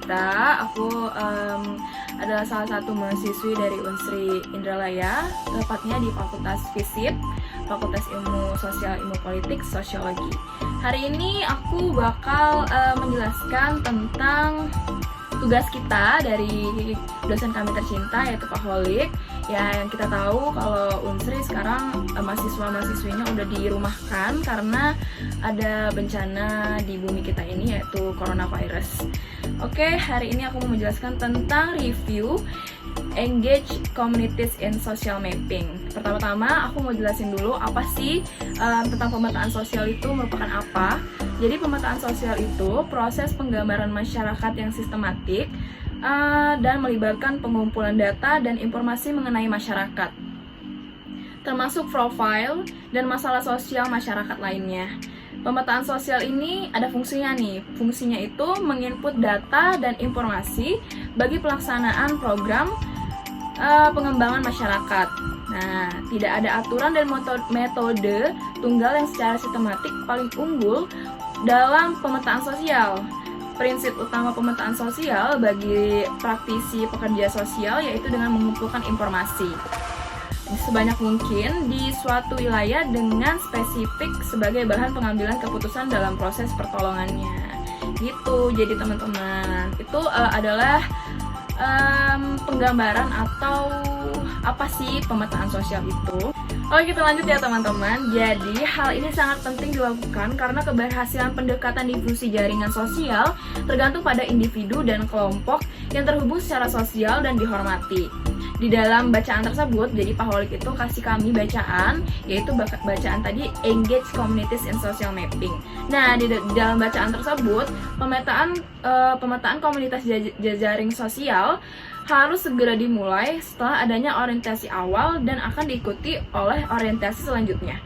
Gita. Aku adalah salah satu mahasiswi dari Unsri Indralaya, tepatnya di Fakultas FISIP, Fakultas Ilmu Sosial, Ilmu Politik, Sosiologi. Hari ini aku bakal menjelaskan tentang tugas kita dari dosen kami tercinta, yaitu Pak Holik. Ya, yang kita tahu kalau Unsri sekarang mahasiswa-mahasiswinya udah dirumahkan karena ada bencana di bumi kita ini, yaitu coronavirus. Oke, hari ini aku mau menjelaskan tentang review Engage Communities in Social Mapping. Pertama-tama aku mau jelasin dulu apa sih tentang pemetaan sosial itu merupakan apa. Jadi pemetaan sosial itu proses penggambaran masyarakat yang sistematik dan melibatkan pengumpulan data dan informasi mengenai masyarakat, termasuk profil dan masalah sosial masyarakat lainnya. Pemetaan sosial ini ada fungsinya nih. Fungsinya itu menginput data dan informasi bagi pelaksanaan program pengembangan masyarakat. Nah, tidak ada aturan dan metode tunggal yang secara sistematik paling unggul dalam pemetaan sosial. Prinsip utama pemetaan sosial bagi praktisi pekerja sosial yaitu dengan mengumpulkan informasi sebanyak mungkin di suatu wilayah dengan spesifik sebagai bahan pengambilan keputusan dalam proses pertolongannya. Gitu. Jadi teman-teman, itu adalah penggambaran atau apa sih pemetaan sosial itu. Oke, kita lanjut ya teman-teman. Jadi hal ini sangat penting dilakukan karena keberhasilan pendekatan difusi jaringan sosial tergantung pada individu dan kelompok yang terhubung secara sosial dan dihormati. Di dalam bacaan tersebut, jadi Pak Holik itu kasih kami bacaan, yaitu bacaan tadi Engage Communities in Social Mapping. Nah, di dalam bacaan tersebut, pemetaan komunitas jaring sosial harus segera dimulai setelah adanya orientasi awal dan akan diikuti oleh orientasi selanjutnya.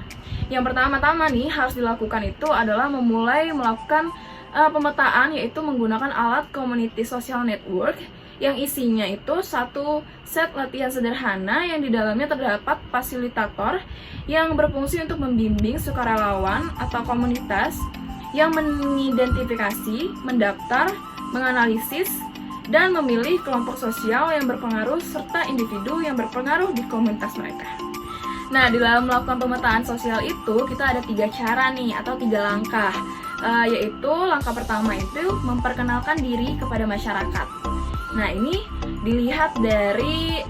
Yang pertama-tama nih harus dilakukan itu adalah memulai melakukan pemetaan, yaitu menggunakan alat community social network yang isinya itu satu set latihan sederhana yang di dalamnya terdapat fasilitator yang berfungsi untuk membimbing sukarelawan atau komunitas yang mengidentifikasi, mendaftar, menganalisis, dan memilih kelompok sosial yang berpengaruh serta individu yang berpengaruh di komunitas mereka. Nah, di dalam melakukan pemetaan sosial itu kita ada 3 cara nih atau 3 langkah, yaitu langkah pertama itu memperkenalkan diri kepada masyarakat. Nah, ini dilihat dari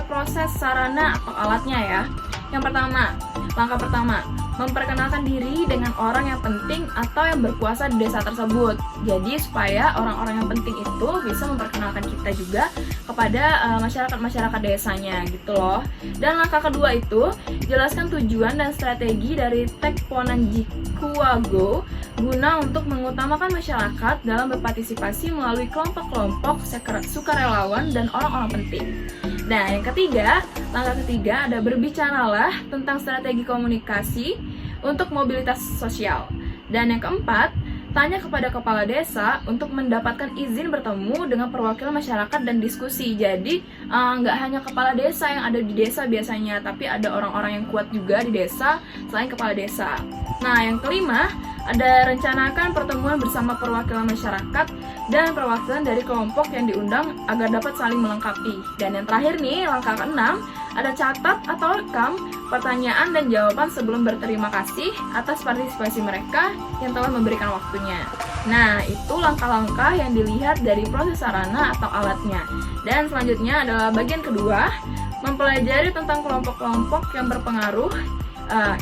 proses sarana atau alatnya ya. Yang pertama, langkah pertama, memperkenalkan diri dengan orang yang penting atau yang berkuasa di desa tersebut. Jadi supaya orang-orang yang penting itu bisa memperkenalkan kita juga kepada masyarakat-masyarakat desanya gitu loh. Dan langkah kedua itu, jelaskan tujuan dan strategi dari Tekponan Jikuwago guna untuk mengutamakan masyarakat dalam berpartisipasi melalui kelompok-kelompok sukarelawan dan orang-orang penting. Nah, yang ketiga, langkah ketiga ada berbicaralah tentang strategi komunikasi untuk mobilitas sosial. Dan yang keempat, tanya kepada kepala desa untuk mendapatkan izin bertemu dengan perwakilan masyarakat dan diskusi. Jadi, nggak hanya kepala desa yang ada di desa biasanya, tapi ada orang-orang yang kuat juga di desa selain kepala desa. Nah, yang kelima, ada rencanakan pertemuan bersama perwakilan masyarakat dan perwakilan dari kelompok yang diundang agar dapat saling melengkapi. Dan yang terakhir nih, langkah keenam, ada catat atau rekam pertanyaan dan jawaban sebelum berterima kasih atas partisipasi mereka yang telah memberikan waktunya. Nah, itu langkah-langkah yang dilihat dari proses sarana atau alatnya. Dan selanjutnya adalah bagian kedua, mempelajari tentang kelompok-kelompok yang berpengaruh,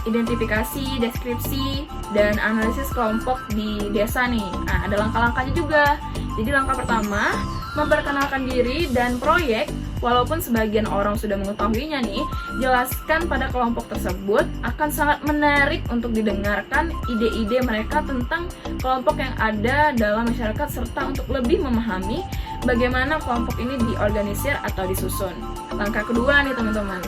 identifikasi, deskripsi, dan analisis kelompok di desa nih. Nah, ada langkah-langkahnya juga. Jadi langkah pertama, memperkenalkan diri dan proyek. Walaupun sebagian orang sudah mengetahuinya nih, jelaskan pada kelompok tersebut akan sangat menarik untuk didengarkan ide-ide mereka tentang kelompok yang ada dalam masyarakat serta untuk lebih memahami bagaimana kelompok ini diorganisir atau disusun. Langkah kedua nih teman-teman,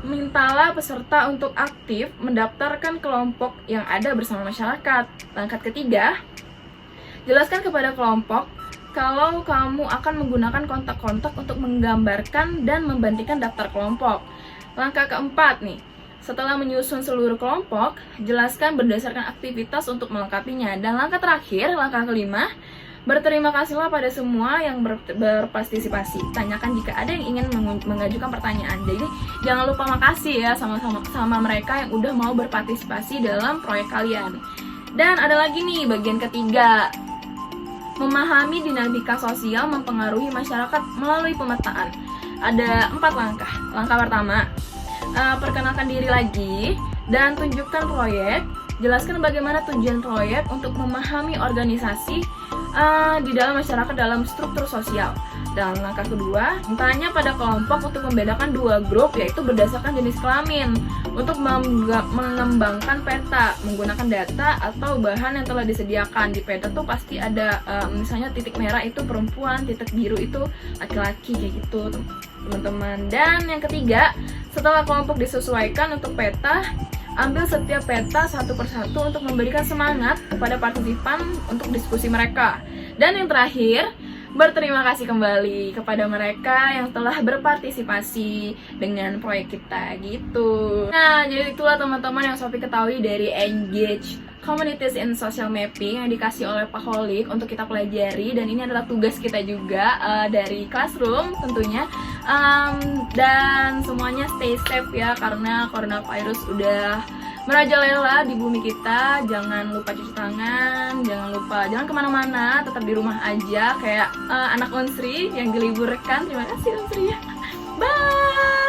mintalah peserta untuk aktif mendaftarkan kelompok yang ada bersama masyarakat. Langkah ketiga, jelaskan kepada kelompok kalau kamu akan menggunakan kontak-kontak untuk menggambarkan dan membandingkan daftar kelompok. Langkah keempat nih, setelah menyusun seluruh kelompok, jelaskan berdasarkan aktivitas untuk melengkapinya. Dan langkah terakhir, langkah kelima, Berterima kasihlah pada semua yang berpartisipasi. Tanyakan jika ada yang ingin mengajukan pertanyaan. Jadi jangan lupa makasih ya sama mereka yang udah mau berpartisipasi dalam proyek kalian. Dan ada lagi nih bagian ketiga. Memahami dinamika sosial mempengaruhi masyarakat melalui pemetaan. Ada 4 langkah. Langkah pertama, perkenalkan diri lagi dan tunjukkan proyek. Jelaskan bagaimana tujuan proyek untuk memahami organisasi di dalam masyarakat dalam struktur sosial. Dan langkah kedua, tanya pada kelompok untuk membedakan 2 grup, yaitu berdasarkan jenis kelamin, untuk mengembangkan peta menggunakan data atau bahan yang telah disediakan. Di peta tuh pasti ada misalnya titik merah itu perempuan, titik biru itu laki-laki, kayak gitu teman-teman. Dan yang ketiga, setelah kelompok disesuaikan untuk peta, ambil setiap peta satu persatu untuk memberikan semangat kepada partisipan untuk diskusi mereka. Dan yang terakhir, berterima kasih kembali kepada mereka yang telah berpartisipasi dengan proyek kita gitu. Nah, jadi itulah teman-teman yang Sophie ketahui dari Engage Communities in Social Mapping yang dikasih oleh Pak Holik untuk kita pelajari, dan ini adalah tugas kita juga dari Classroom tentunya. Dan semuanya stay safe ya, karena coronavirus udah merajalela di bumi kita. Jangan lupa cuci tangan, jangan kemana-mana, tetap di rumah aja kayak anak Unsri yang diliburkan. Terima kasih Unsri ya. Bye.